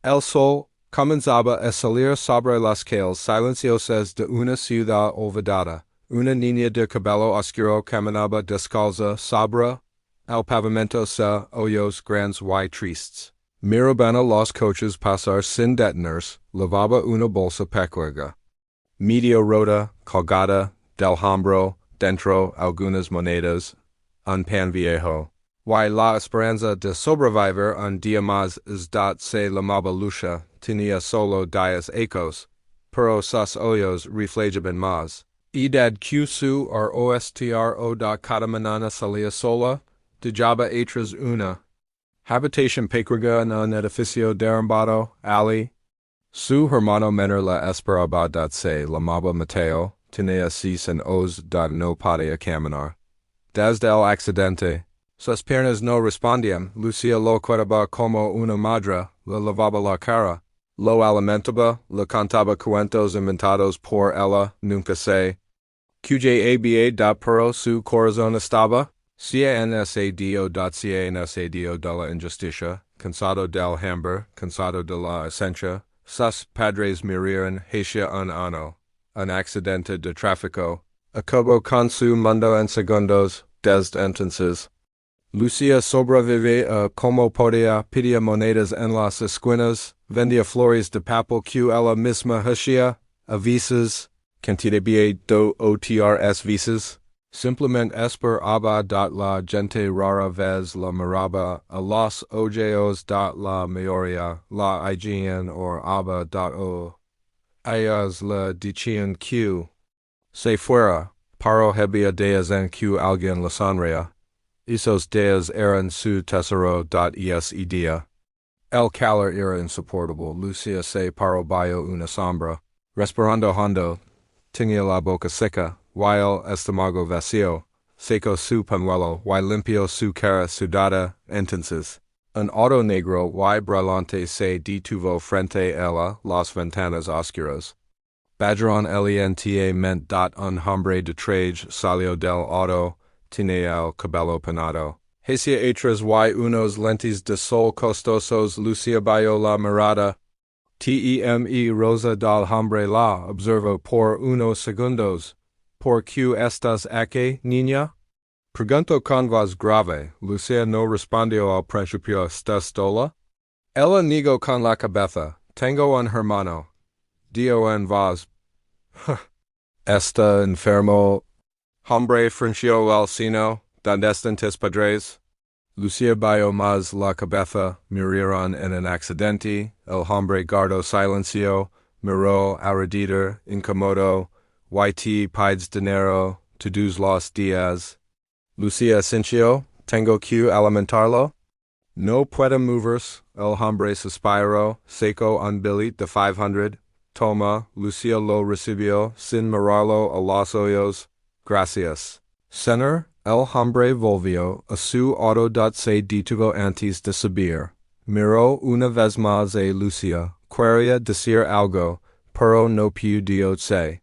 El sol comenzaba a salir sobre las calles silenciosas de una ciudad olvidada. Una niña de cabello oscuro caminaba descalza sobre el pavimento sin hoyos grandes y tristes. Mirabana los coches pasar sin detenerse, llevaba una bolsa pequeña, medio rota, colgada del hombro, dentro algunas monedas, un pan viejo. Y la esperanza de sobrevivir un día más es dat se llamaba Lucía, tenía solo 10 ecos, pero sus ojos reflejaban más. Edad que su rostro da cada mañana salía sola, dejaba atrás una habitation pequeña en un edificio derrumbado, allí. Su hermano menor la esperaba dat se llamaba Mateo, tenía 6 años dat no podía caminar. Desde el accidente, sus piernas no respondían. Lucía lo cuidaba como una madre, le lavaba la cara, lo alimentaba, le contaba cuentos inventados por ella, nunca se QJABA da pero su corazón estaba CNSADO de la injusticia, cansado del hambre, cansado de la esencia. Sus padres murieron hacia un año. Un accidente de tráfico. Acabó con su mundo en segundos, desde entonces. Lucía sobrevive a como podía, pedía monedas en las esquinas, vendía flores de papel que ella misma hacía, a veces, cantidad do otras veces. Simplemente esperaba dat la gente rara vez la miraba a los ojos dat la mayoría, la higiene or aba dat o. Ellas le decían que se fuera, pero había días en que alguien le sonría. Esos días eran su tesoro dat ese día. El calor era insoportable. Lucía se paró bajo una sombra, respirando hondo. Tenía la boca seca, y el estómago vacío. Secó su pañuelo, y limpió su cara sudada. Entonces, un auto negro y brillante se detuvo frente a ella, las ventanas oscuras. Badron lenta dat un hombre de traje salió del auto, tenía el cabello peinado. Hacia atrás y unos lentes de sol costosos. Lucía bajó la mirada. Time rosa del hombre la observó por unos segundos. ¿Por qué estás aquí, niña? Preguntó con voz grave. Lucía no respondió al principio. ¿Estás sola? Ella negó con la cabeza. Tengo un hermano. Dio en voz. Está enfermo. Hombre frunció el ceño. ¿Dónde están tus padres? Lucía bajó más la cabeza. Murieron en un accidente. El hombre guardó silencio. Miró alrededor, incómodo. Y pides dinero, todos los días. Lucía sintió, tengo que alimentarlo. No puede moverse. El hombre suspiró, sacó un billete de 500. Toma, Lucía lo recibió, sin mirarlo a los ojos. Gracias. Señor, el hombre volvió a su auto dat se detuvo antes de subir. Miró una vez más a Lucía, quería decir algo, pero no pudo se.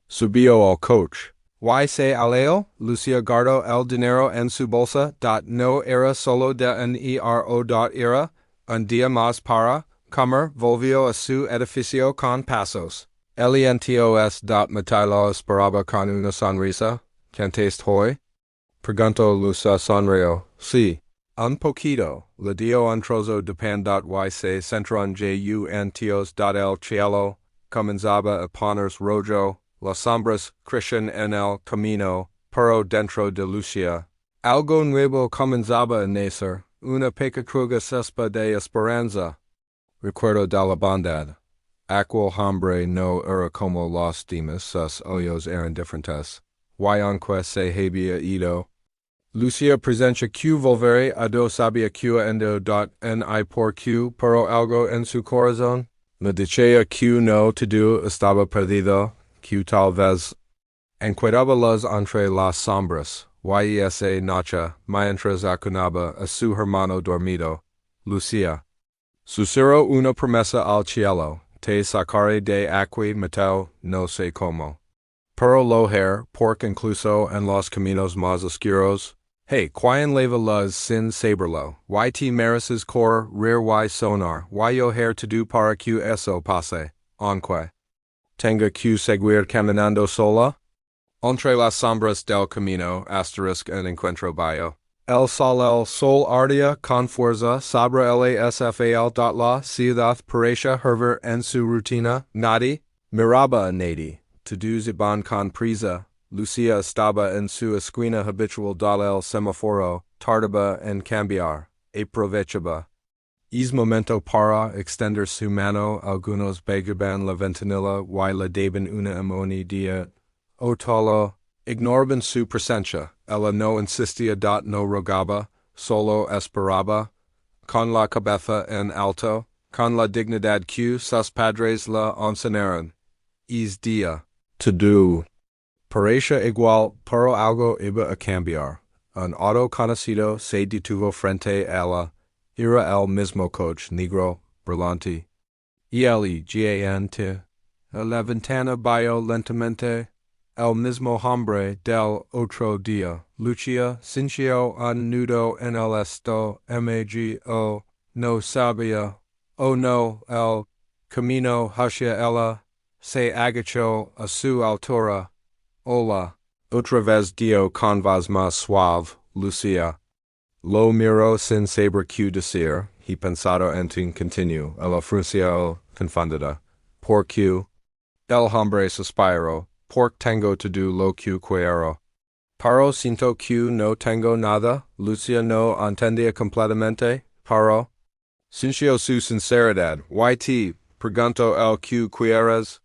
Subió al coche. Y se alejó. Lucía guardó el dinero en su bolsa. Dat no era solo de un era un día más para comer. Volvió a su edificio con pasos. Lentos dat Mateo esperaba con una sonrisa. ¿Cantaste hoy? Preguntó Lucía sonrió. Sí. Un poquito. Le dio un trozo de pan dat y se centró en juntos dat el cielo comenzaba a ponerse rojo. Las sombras crecían en el camino, pero dentro de Lucía. Algo nuevo comenzaba a nacer, una pequeña cespa de esperanza. Recuerdo de la bondad. Aquel hombre no era como los demás, sus ojos eran diferentes. Y aunque se había ido. Lucía presencia que volver a do sabía que endo dot en I por que, pero algo en su corazón. Me decía que no todo estaba perdido. Que tal vez encuadraba las entre las sombras, y esa noche, mientras acunaba a su hermano dormido, Lucía susurró una promesa al cielo, te sacaré de aquí, Mateo, no sé cómo. Pero lo her, porque incluso en los caminos más oscuros, Hey, Quien leva luz sin saberlo, YT maris's cor rear y sonar, y yo hair to do para que eso pase, onque. Tenga que seguir caminando sola? Entre las sombras del camino, asterisk en encuentro bio. El sol ardía con fuerza sobre la ciudad parecia hervir en su rutina, nadi, miraba a nadi, to do ziban con prisa, Lucía estaba en su esquina habitual del semaforo, tardaba en cambiar, aprovechaba. Es momento para extender su mano, algunos begaban la ventanilla y le daban una amoni dia, otolo, ignoraban su presencia, ella no insistía no rogaba, solo esperaba, con la cabeza en alto, con la dignidad que sus padres la enseñaron. Es dia, to do. Parecia igual, pero algo iba a cambiar. Un auto conocido se detuvo frente a ella. Era el mismo coche negro, brillante. Elegante. La ventana vio lentamente. El mismo hombre del otro día. Lucía sintió un nudo en el estómago. No sabía. Oh no, el camino hacia ella. Se agachó a su altura. Hola. Otra vez dio con voz más suave, Lucía. Lo miró sin saber qué decir, he pensado en continuo, ella frunció confundida. Por qué? El hombre suspiró, por tengo to do lo que quiero. Paro siento que no tengo nada, Lucía no entendía completamente, paro. Sintió su sinceridad, YT, preguntó el que quieres.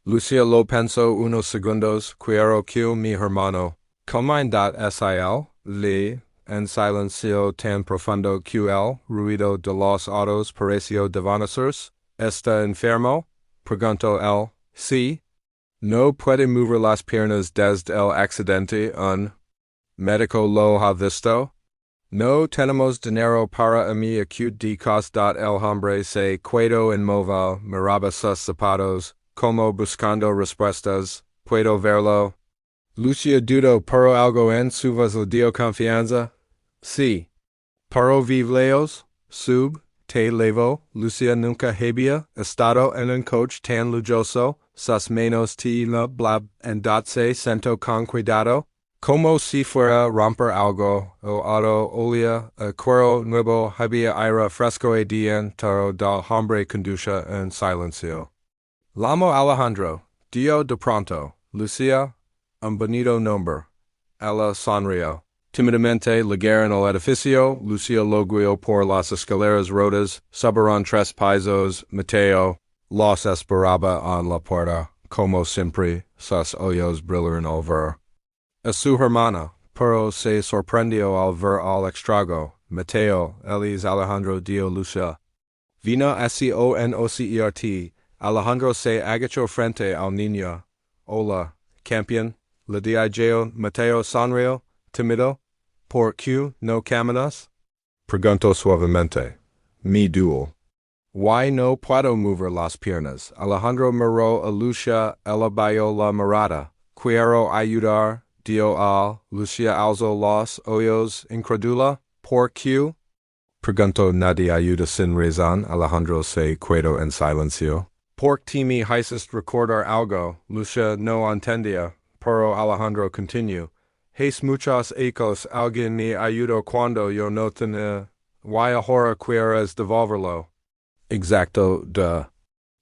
Lucía lo pensó unos segundos, quiero que mi hermano. Comin sil, le, en silencio tan profundo que el ruido de los autos pareció desvanecerse. ¿Está enfermo? Preguntó él. Sí. No puede mover las piernas desde el accidente. Un médico lo ha visto. No tenemos dinero para mi acute de costa. El hombre se quedó inmóvil, miraba sus zapatos, como buscando respuestas. Puedo verlo. Lucía dudó, pero algo en su voz le dio confianza. Sí. Pero vive lejos, sub, te levo, Lucía nunca había estado en un coche tan lujoso, sus manos la blab en se sentó con cuidado, como si fuera romper algo, o auto olía, a cuero nuevo había aire fresco e dentro del hombre conduce en silencio. L'amo Alejandro, dio de pronto, Lucía, un bonito nombre. Ella sonrió. Tímidamente llegaron al edificio, Lucía lo guió por las escaleras rotas, subieron tres pisos, Mateo los esperaba en la puerta, como siempre, sus ojos brillaron al ver a su hermana, pero se sorprendió al ver al extrago. Mateo, él Alejandro dio Lucía. Vino SCONOCERT, Alejandro se agachó frente al niño. Hola, campeón, le dijo Mateo sonrió, tímido. ¿Por qué no caminas? Preguntó suavemente. Mi duel. Why no puedo mover las piernas? Alejandro miró a Lucía, ella bailó la mirada. Quiero ayudar, dio al. Lucía alzó los ojos, incrédula. ¿Por qué? Preguntó nadie ayuda sin razón. Alejandro se quedó en silencio. ¿Por qué me hiciste recordar algo? Lucía no entendía, pero Alejandro continuó. Hace muchos ecos alguien me ayudó cuando yo no tenía. Y ahora quieres devolverlo. Exacto, de.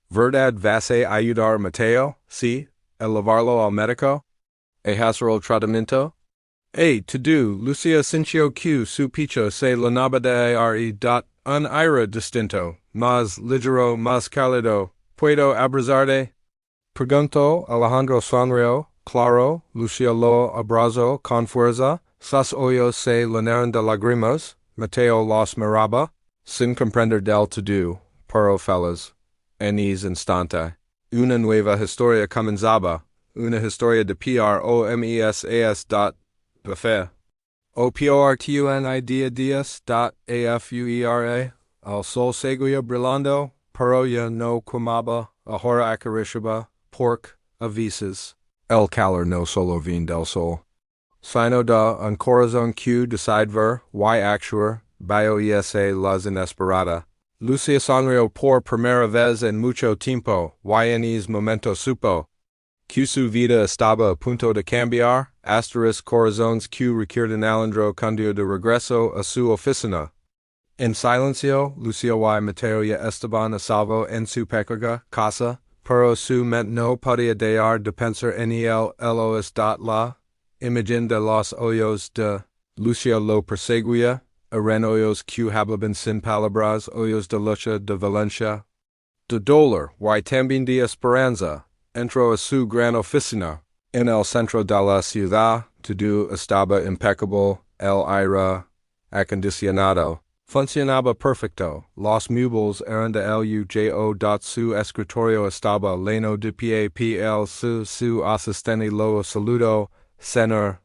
¿Verdad vas a ayudar Mateo? Sí. ¿Elevarlo al médico? ¿Hacer el tratamiento? To do, Lucía sintió que su pecho se llenaba de aire un aire distinto, más ligero, más cálido. ¿Puedo abrazarte? Preguntó. Alejandro sonrió. Claro, Lucía lo abrazó con fuerza, sus ojos se llenaron de lágrimas, Mateo los miraba, sin comprender del todo, pero feliz. En ese instante, una nueva historia comenzaba, una historia de promesas. O portunis.afuera, el sol seguía brillando, pero ya no quemaba, ahora acariciaba, porque, a veces, el calor no solo viene del sol, Sino da un corazón que decidver, y actuar, bio esa las inesperada. Lucía sonrió por primera vez en mucho tiempo, y en ese momento supo que su vida estaba a punto de cambiar, corazones que requieren Alejandro cundió de regreso a su oficina. En silencio, Lucía y Mateo ya estaban a salvo en su pequeña casa, pero su mente no podía dejar de pensar en la imagen de los hoyos de Lucía lo perseguía, eran hoyos que hablaban sin palabras, hoyos de lucha de Valencia, de dolor y también de esperanza. Entró a su gran oficina, en el centro de la ciudad, todo estaba impecable, el aire acondicionado funcionaba perfecto, los muebles eran de lujo. Su escritorio estaba lleno de papel, su asistente lo saludó, señor.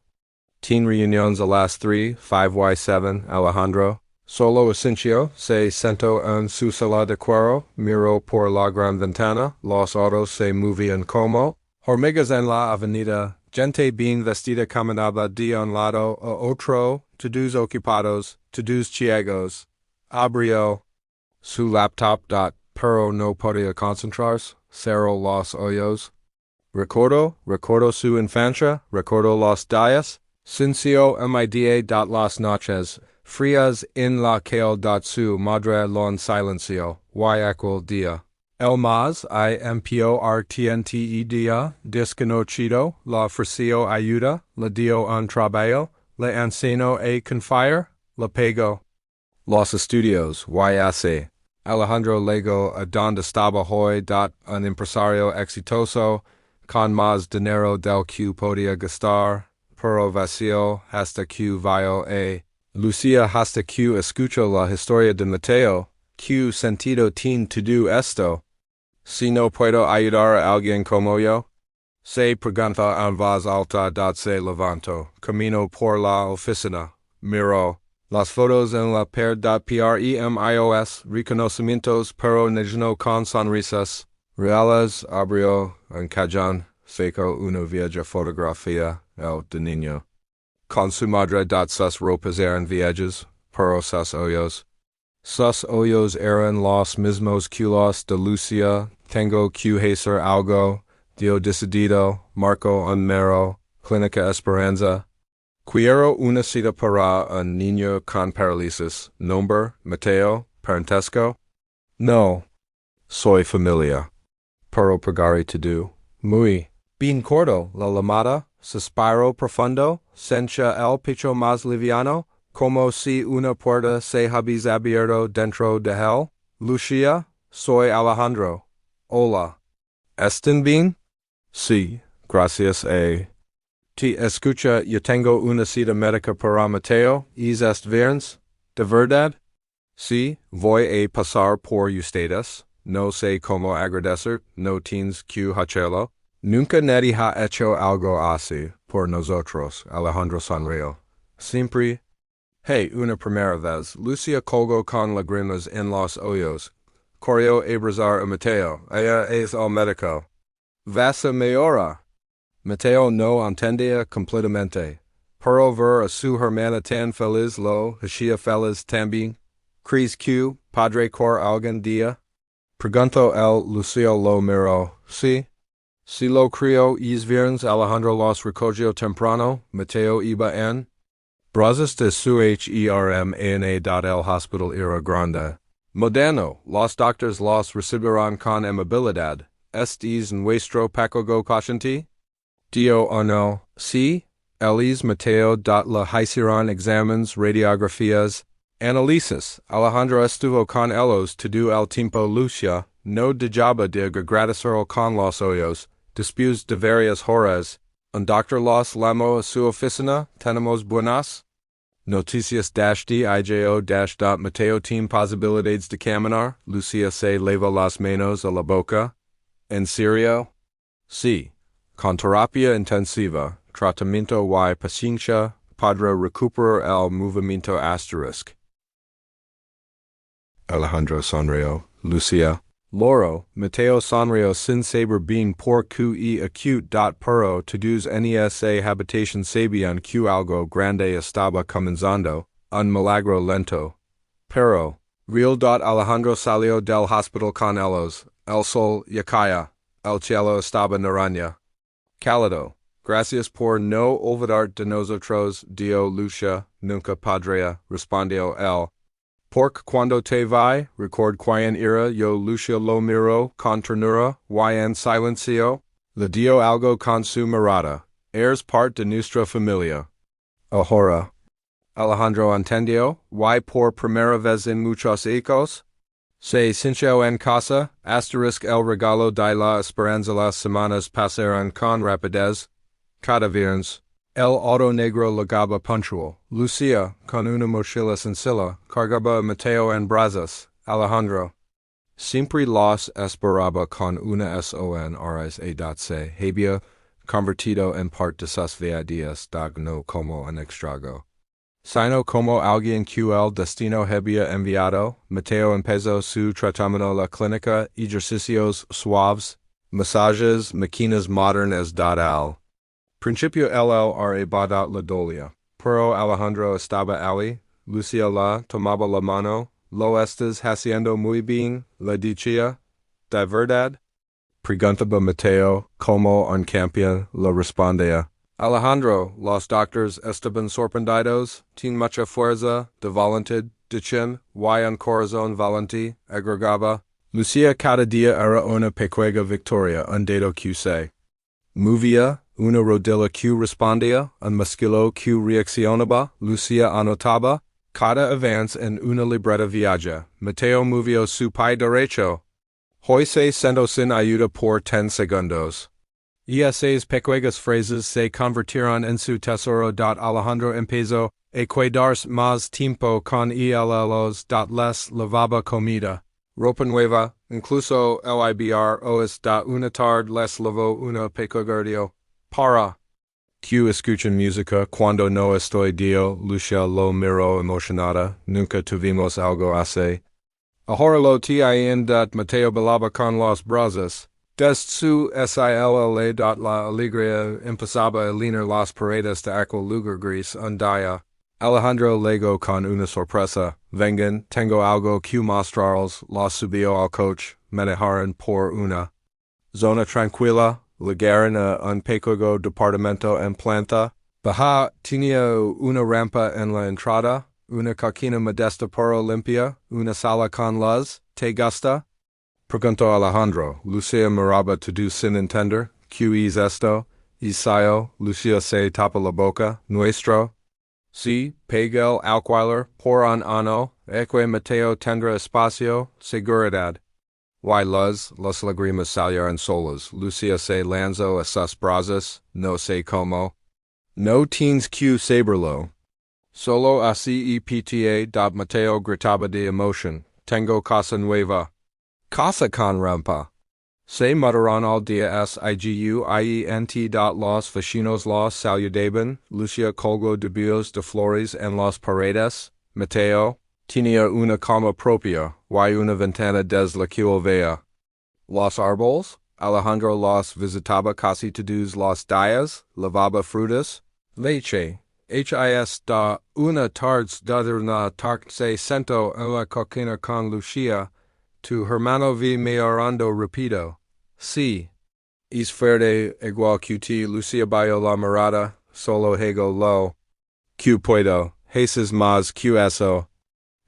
Teen reuniones a las 3, 5y7, Alejandro. Solo Silencio se sentó en su sala de cuero, miró por la gran ventana, los autos se movían como hormigas en la avenida, gente bien vestida caminaba de un lado a otro, todos ocupados, todos ciegos. Abrió su laptop. Pero no podía concentrarse, cerró los ojos. Recuerdo su infancia, recuerdo los días. Sincio mida. Las noches frías en la calle. Su madre lo en silencio, y aquel día. El más importante día desconocido, la ofreció ayuda, le dio un trabajo, le enseñó a confiar, le pagó los estudios, y así. Alejandro llegó a donde estaba hoy. Un empresario exitoso, con más dinero del que podía gastar, pero vacío hasta que vio a Lucía hasta que escuchó la historia de Mateo. ¿Qué sentido tiene todo esto? Si no puedo ayudar a alguien como yo, se pregunta en voz alta. Se levantó, camino por la oficina, miró las fotos en la pared. Premios, reconocimientos, pero no con sonrisas reales. Abrió un cajón, sacó una vieja fotografía, el de niño, con su madre. Sus ropas eran viejas, pero sus ojos eran los mismos que los de Lucía. Tengo que hacer algo, dio decidido, marco un mero, clínica esperanza. Quiero una cita para un niño con parálisis. Nombre, Mateo, parentesco. No, soy familia. Pero pagare todo. Muy bien corto, la llamada, suspiro profundo, sencha el pecho más liviano, como si una puerta se hubiese abierto dentro de él. Lucía, soy Alejandro. Hola. ¿Están bien? Sí, gracias a ti. Escucha, yo tengo una cita médica para Mateo, este viernes. ¿De verdad? Sí, voy a pasar por ustedes. No sé cómo agradecer, no tienes que hacerlo. Nunca nadie ha hecho algo así por nosotros. Alejandro sonrió. Siempre. Hey, una primera vez. Lucía colgó con lágrimas en los ojos. Corrió a abrazar a Mateo. Ella es el médico. Vas a mejorar. Mateo no entendía completamente. Pero ver a su hermana tan feliz lo hacía feliz también. ¿Crees que padre cor algún día? Preguntó él. Lucía lo miró. Sí. Si lo creo es viernes. Alejandro los recogió temprano. Mateo iba en brazos de su hermana. El hospital era grande. Moderno, los doctores los recibirán con amabilidad. ¿Estés en vuestro pacogo cociente? Dio o no, sí. Elis Mateo. Le hicieron exámenes, radiografías, análisis. Alejandro estuvo con ellos todo el tiempo. Lucía no dejaba de agradecer con los ojos. Después de varias horas, un doctor los llamó a su oficina. Tenemos buenas noticias. Dijo. Mateo tiene posibilidades de caminar. Lucía se levó las manos a la boca. ¿En serio? Sí. Con terapia intensiva, tratamiento y paciencia, podrá recuperar el movimiento. Alejandro sonrió. Lucía, Loro, Mateo Sanrio sin saber being por q e acute dot pero to dos nesa habitation sabian q algo grande estaba comenzando, un milagro lento. Pero, real. Alejandro salió del hospital con ellos, el sol ya caía, el cielo estaba naranja. Cálido, gracias por no olvidar de nosotros, dio Lucia, nunca podría, respondió él. Porque cuando te vi, record quien era yo Lucia lo miro con ternura, y en silencio, le dio algo con su mirada, eres part de nuestra familia. Ahora, Alejandro entendió, y por primera vez en muchos hijos, se sintió en casa, asterisk el regalo de la esperanza las semanas pasaron con rapidez, cada viernes. El auto negro llegaba puntual. Lucía, con una mochila sencilla, cargaba a Mateo en brazos. Alejandro siempre los esperaba con una sonrisa se había convertido en parte de sus vidas no como un extrago, sino como alguien que el destino había enviado. Mateo empezó su tratamiento la clínica, ejercicios suaves, masajes, máquinas modernas al principio LLRA badat la dolia, pero Alejandro estaba allí, Lucía la tomaba la mano, lo estás haciendo muy bien, le decía, de verdad. Preguntaba Mateo, como un campeón, le respondía. Alejandro, los doctores estaban sorprendidos, tiene mucha fuerza, de voluntad, de chin, y un corazón valente, agregaba. Lucía cada día era una pequeña victoria, un dedo que se movía, una rodilla que respondía, un músculo que reaccionaba. Lucía anotaba cada avance en una libreta viaja. Mateo movió su pie derecho. Hoy se sentó sin ayuda por 10 segundos. Y esas pequeñas frases se convirtieron en su tesoro. Alejandro empezó a quedarse más tiempo con ellos. Les lavaba comida, ropa nueva, incluso el ibros. Una tarde les lavó una pequeña para que escuchen música cuando no estoy. Dio Lucia lo miró emocionada. Nunca tuvimos algo así. Ahora lo tien. Mateo bailaba con los brazos. Desde su silla. La alegría empezaba a llenar las paredes de aquel lugar gris un día. Alejandro llegó con una sorpresa. Vengan, tengo algo que mostrarles. Los subió al coche. Manejaron por una zona tranquila. Llegaron a un pequeño departamento en planta baja. Tenía una rampa en la entrada, una cocina modesta pero limpia, una sala con luz. ¿Te gusta? Preguntó Alejandro. Lucía miraba todo sin entender. ¿Qué es esto? Isayo. Lucía se tapa la boca. Nuestro. Sí, paga el alquiler por un año. Eque Mateo tendrá espacio. Seguridad. Y las lágrimas salieron solas. Lucía se lanzó a sus brazos, no sé cómo. No tienes que saberlo. Solo así y pta. Mateo gritaba de emoción. Tengo casa nueva. Casa con rampa. Se mudaron al día siguiente. Los vecinos los saludaban. Lucía colgó debullos de flores en las paredes. Mateo tenía una cama propia, y una ventana desde la que veía los árboles. Alejandro los visitaba casi todos los días, lavaba frutas, leche. Una tarde una tarde se sentó en la cocina con Lucía. Tu hermano vi mejorando rápido. Sí. Es fuerte igual que ti. Lucía bajó la mirada, solo digo lo que puedo. Haces más que eso.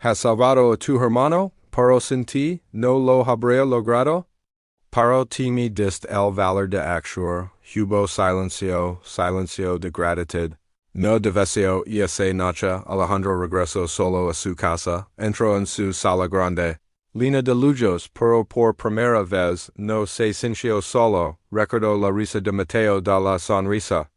¿Has salvado a tu hermano? Pero sin ti, no lo habría logrado. Pero ti me diste el valor de actuar. Hubo silencio de gratitud. No devesio y esa noche. Alejandro regresó solo a su casa. Entró en su sala grande. Llena de lujos, pero por primera vez no se sintió solo. Recordó la risa de Mateo da la sonrisa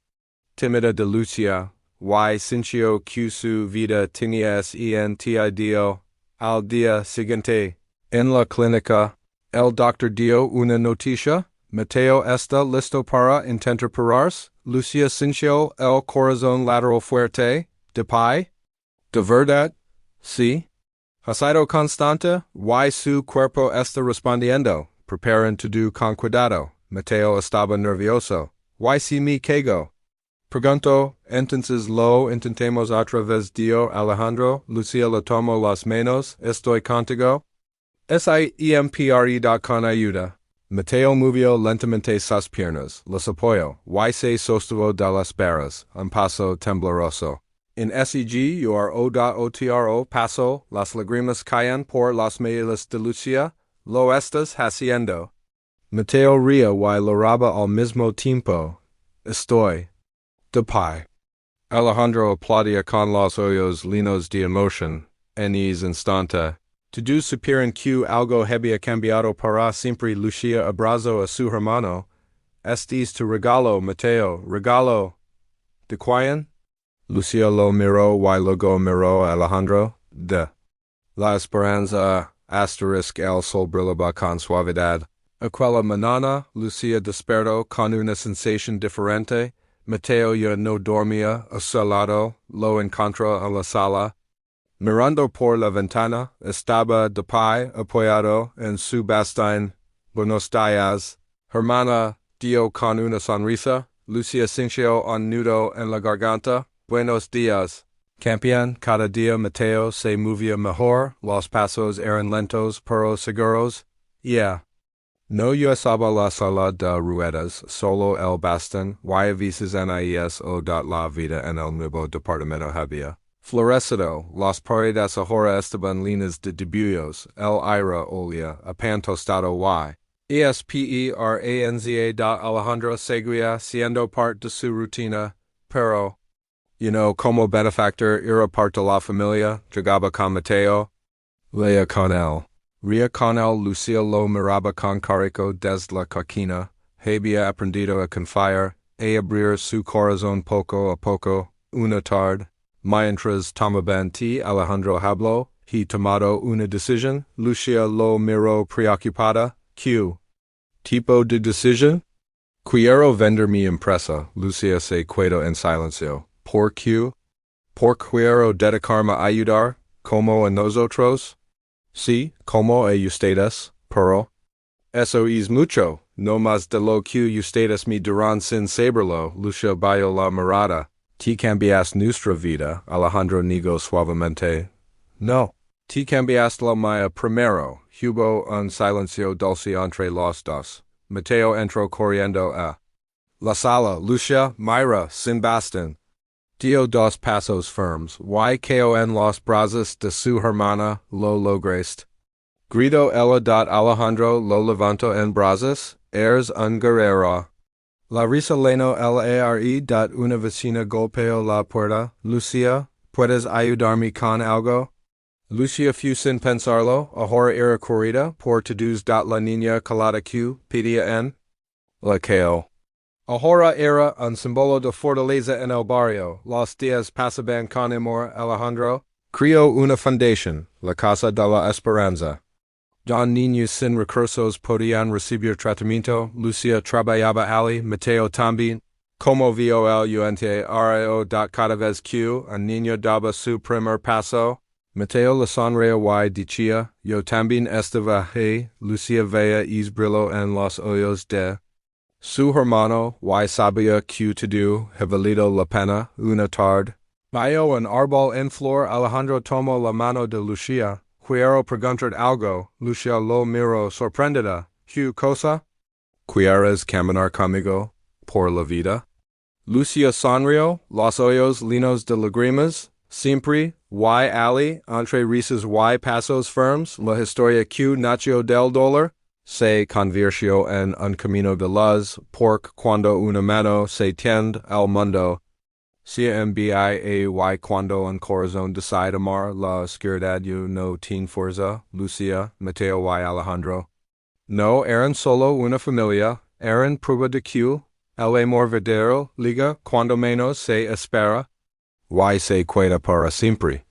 tímida de Lucía. Y sintió que su vida tenía sentido. Al día siguiente, en la clínica, el doctor dio una noticia. Mateo está listo para intentar. Lucía sintió el corazón lateral fuerte. De pie. De verdad. Sí. Has constante, y su cuerpo está respondiendo, preparen to do con cuidado, Mateo estaba nervioso, y si me caigo. Pregunto, entonces lo intentemos otra vez dio Alejandro, Lucía le tomo las manos, estoy contigo. Siempre con ayuda. Mateo movió lentamente sus piernas, los apoyó, y se sostuvo de las barras, un paso tembloroso. En SEG URO.OTRO paso, las lágrimas caen por las mejillas de Lucía, lo estás haciendo. Mateo ría y lloraba al mismo tiempo. Estoy de pie. Alejandro aplaudía con los ojos llenos de emoción. En ese instante, todo supieron que algo había cambiado para siempre. Lucía abrazó a su hermano. Este es tu regalo, Mateo, regalo. ¿De quién? Lucía lo miró y luego miró a Alejandro. De la esperanza, asterisk el sol brillaba con suavidad. Aquella mañana, Lucía despertó con una sensación diferente. Mateo ya no dormía, a su lado, lo encontró en la sala. Mirando por la ventana, estaba de pie, apoyado en su bastón. Buenos días, hermana, dio con una sonrisa. Lucía sintió un nudo en la garganta. Buenos días. Campeón, cada día Mateo se movía mejor, los pasos eran lentos pero seguros. No usaba la sala de ruedas, solo el bastón, y a veces NIS o la vida en el nuevo departamento había florecido, las paredes ahora estaban llenas de dibujos, el aire olía a pan tostado y esperanza da Alejandro seguía siendo parte de su rutina, pero, como benefactor era parte de la familia, jugaba con Mateo, leía con él. Ría con él, Lucía lo miraba con carico desde la cocina, había aprendido a confiar, a abrir su corazón poco a poco, una tarde. Mientras tomaban té, Alejandro habló, he tomado una decisión, Lucía lo miró preocupada, ¿qué tipo de decisión? Quiero vender mi empresa, Lucía se quedó en silencio. ¿Por qué? ¿Por quiero dedicarme a ayudar, como a nosotros? Sí, como a ustedes, pero eso es mucho, no más de lo que ustedes me dirán sin saberlo. Lucía bajó la mirada. ¿Te cambias nuestra vida? Alejandro negó suavemente. No. ¿Te cambias la mía primero? Hubo un silencio dulce entre los dos. Mateo entró corriendo a la sala. Lucía, mira, sin bastón. Dio dos pasos firmes, y cayó en los brazos de su hermana, lo lograste. Gritó ella. Alejandro lo levantó en brazos, eres un guerrero. La risa llenó el aire. Una vecina golpeó la puerta. Lucía, ¿puedes ayudarme con algo? Lucía fue sin pensarlo, ahora era corrida por todos. La niña calada que pedía en la calle. Ahora era un símbolo de fortaleza en el barrio. Los días pasaban con amor. Alejandro creó una fundación, la Casa de la Esperanza. Don niños sin recursos podían recibir tratamiento. Lucía trabajaba allí, Mateo también. Como vio el UNTRAO. Cada vez que un niño daba su primer paso, Mateo le sonreía y decía, yo también estaba ahí. Lucía veía el brillo en los ojos de su hermano, y sabía que todo había valido la pena. Una tarde, vio un árbol en flor. Alejandro tomó la mano de Lucía. Quiero preguntar algo. Lucía lo miró sorprendida. ¿Qué cosa? ¿Quieres caminar conmigo por la vida? Lucía sonrió, los ojos llenos de lágrimas. Siempre, y allí, entre risas y pasos firmes, la historia que nació del dolor se convirtió en un camino de luz, porque cuando una mano se tiende al mundo, y cuando un corazón decide amar, la oscuridad no tiene fuerza. Lucía, Mateo y Alejandro no eran solo una familia, eran prueba de que el amor verdadero liga cuando menos se espera, y se queda para siempre.